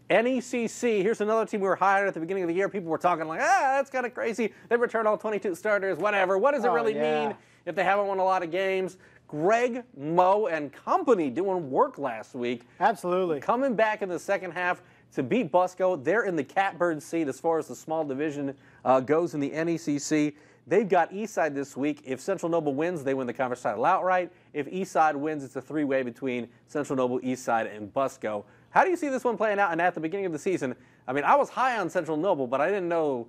NECC, here's another team we were high on at the beginning of the year. People were talking like, that's kind of crazy. They returned all 22 starters, whatever. What does it really mean if they haven't won a lot of games? Greg, Mo, and company doing work last week. Absolutely. Coming back in the second half to beat Busco. They're in the catbird seat as far as the small division goes in the NECC. They've got Eastside this week. If Central Noble wins, they win the conference title outright. If Eastside wins, it's a three-way between Central Noble, Eastside, and Busco. How do you see this one playing out? And at the beginning of the season, I mean, I was high on Central Noble, but I didn't know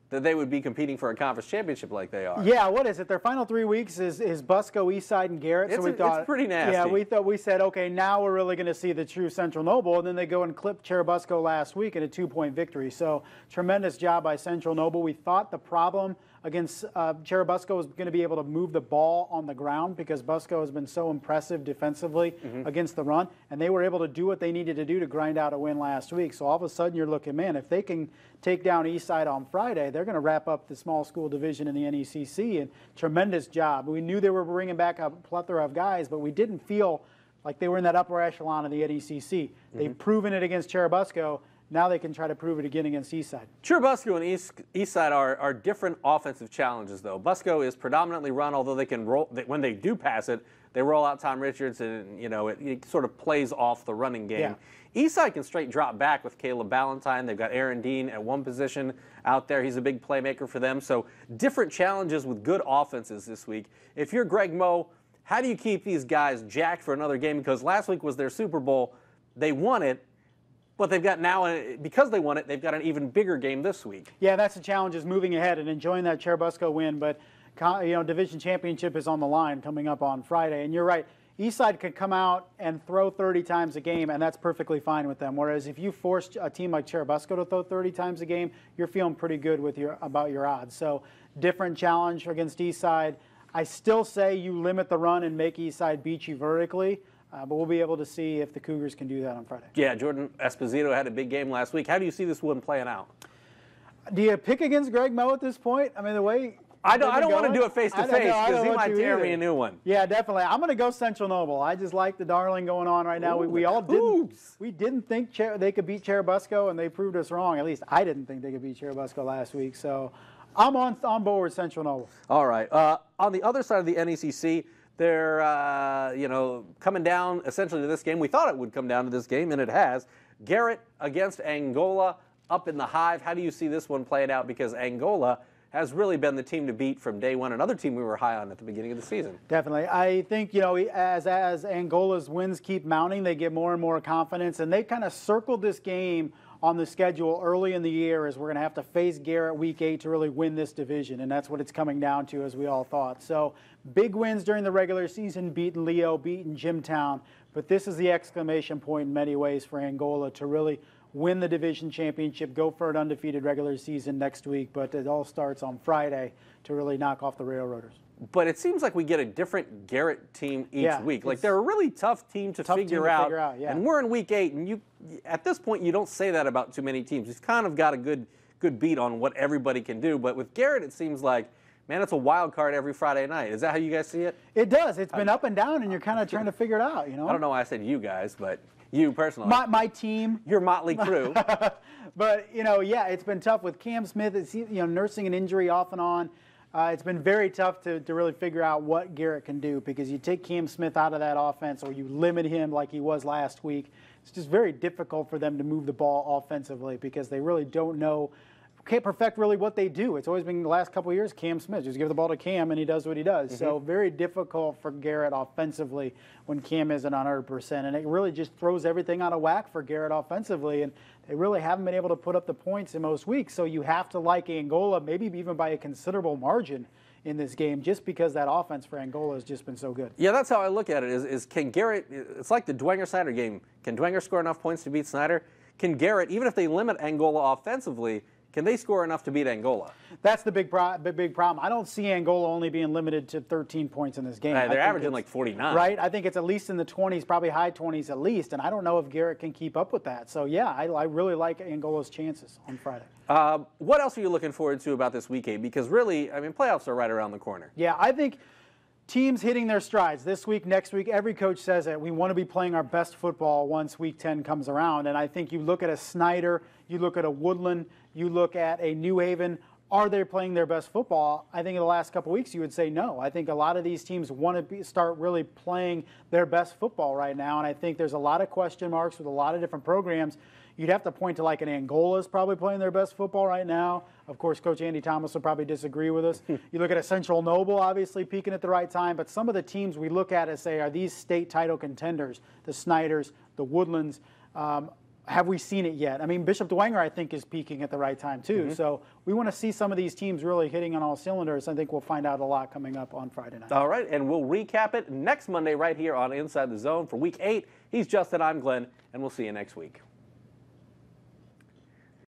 that they would be competing for a conference championship like they are. Yeah, what is it? Their final 3 weeks is Busco, Eastside, and Garrett. So it's pretty nasty. Yeah, we said, okay, now we're really going to see the true Central Noble, and then they go and clip Cherubusco last week in a 2-point victory. So tremendous job by Central Noble. We thought the problem against Cherubusco was going to be able to move the ball on the ground because Busco has been so impressive defensively against the run, and they were able to do what they needed to do to grind out a win last week. So all of a sudden you're looking, man, if they can take down Eastside on Friday, they're going to wrap up the small school division in the NECC, and tremendous job. We knew they were bringing back a plethora of guys, but we didn't feel like they were in that upper echelon of the NECC. They've proven it against Cherubusco. Now they can try to prove it again against Eastside. Cherubusco and Eastside are different offensive challenges, though. Busco is predominantly run, although they can roll. When they do pass it, they roll out Tom Richards, and it sort of plays off the running game. Yeah. Eastside can straight drop back with Caleb Ballantyne. They've got Aaron Dean at one position out there. He's a big playmaker for them. So different challenges with good offenses this week. If you're Greg Mo, how do you keep these guys jacked for another game? Because last week was their Super Bowl. They won it. But they've got now, because they won it, they've got an even bigger game this week. Yeah, that's the challenge, is moving ahead and enjoying that Cherubusco win. But, division championship is on the line coming up on Friday. And you're right, Eastside could come out and throw 30 times a game, and that's perfectly fine with them. Whereas if you force a team like Cherubusco to throw 30 times a game, you're feeling pretty good with about your odds. So different challenge against Eastside. I still say you limit the run and make Eastside beat you vertically. But we'll be able to see if the Cougars can do that on Friday. Yeah, Jordan Esposito had a big game last week. How do you see this one playing out? Do you pick against Greg Mo at this point? I mean, the way I don't want to do it face-to-face because he might tear me a new one. Yeah, definitely. I'm going to go Central Noble. I just like the darling going on right now. We all didn't think they could beat Cherubusco, and they proved us wrong. At least I didn't think they could beat Cherubusco last week. So I'm on board with Central Noble. All right. On the other side of the NECC, they're, coming down essentially to this game. We thought it would come down to this game, and it has. Garrett against Angola up in the Hive. How do you see this one playing out? Because Angola has really been the team to beat from day one. Another team we were high on at the beginning of the season. Definitely. I think, as Angola's wins keep mounting, they get more and more confidence, and they kind of circled this game on the schedule early in the year as we're going to have to face Garrett week 8 to really win this division, and that's what it's coming down to, as we all thought. So big wins during the regular season, beating Leo, beating Jimtown, but this is the exclamation point in many ways for Angola to really win the division championship, go for an undefeated regular season next week, but it all starts on Friday to really knock off the Railroaders. But it seems like we get a different Garrett team each week. Like, they're a really tough team to figure out. And we're in week 8, and at this point you don't say that about too many teams. You've kind of got a good beat on what everybody can do. But with Garrett, it seems like, man, it's a wild card every Friday night. Is that how you guys see it? It does. It's been up and down, and you're kind of trying to figure it out. I don't know why I said you guys, but you personally. My team. Your motley crew. But, it's been tough with Cam Smith. It's, nursing an injury off and on. It's been very tough to really figure out what Garrett can do, because you take Cam Smith out of that offense or you limit him like he was last week. It's just very difficult for them to move the ball offensively because they really don't know, can't perfect really what they do. It's always been the last couple of years, Cam Smith. Just give the ball to Cam and he does what he does. So very difficult for Garrett offensively when Cam isn't 100%. And it really just throws everything out of whack for Garrett offensively. And they really haven't been able to put up the points in most weeks. So you have to like Angola, maybe even by a considerable margin in this game, just because that offense for Angola has just been so good. Yeah, that's how I look at it, is can Garrett, it's like the Dwenger-Snyder game. Can Dwenger score enough points to beat Snyder? Can Garrett, even if they limit Angola offensively, can they score enough to beat Angola? That's the big problem. I don't see Angola only being limited to 13 points in this game. They're averaging like 49. Right? I think it's at least in the 20s, probably high 20s at least, and I don't know if Garrett can keep up with that. So, yeah, I really like Angola's chances on Friday. What else are you looking forward to about this week 8? Because really, I mean, playoffs are right around the corner. Yeah, I think teams hitting their strides this week, next week. Every coach says that we want to be playing our best football once week 10 comes around. And I think you look at a Snyder, you look at a Woodland, you look at a New Haven. Are they playing their best football? I think in the last couple of weeks you would say no. I think a lot of these teams want to start really playing their best football right now. And I think there's a lot of question marks with a lot of different programs. You'd have to point to like an Angola is probably playing their best football right now. Of course, Coach Andy Thomas will probably disagree with us. You look at a Central Noble, obviously peaking at the right time. But some of the teams we look at and say, are these state title contenders? The Snyders, the Woodlands. Have we seen it yet? I mean, Bishop Dwenger, I think, is peaking at the right time, too. So we want to see some of these teams really hitting on all cylinders. I think we'll find out a lot coming up on Friday night. All right, and we'll recap it next Monday right here on Inside the Zone for Week 8. He's Justin, I'm Glenn, and we'll see you next week.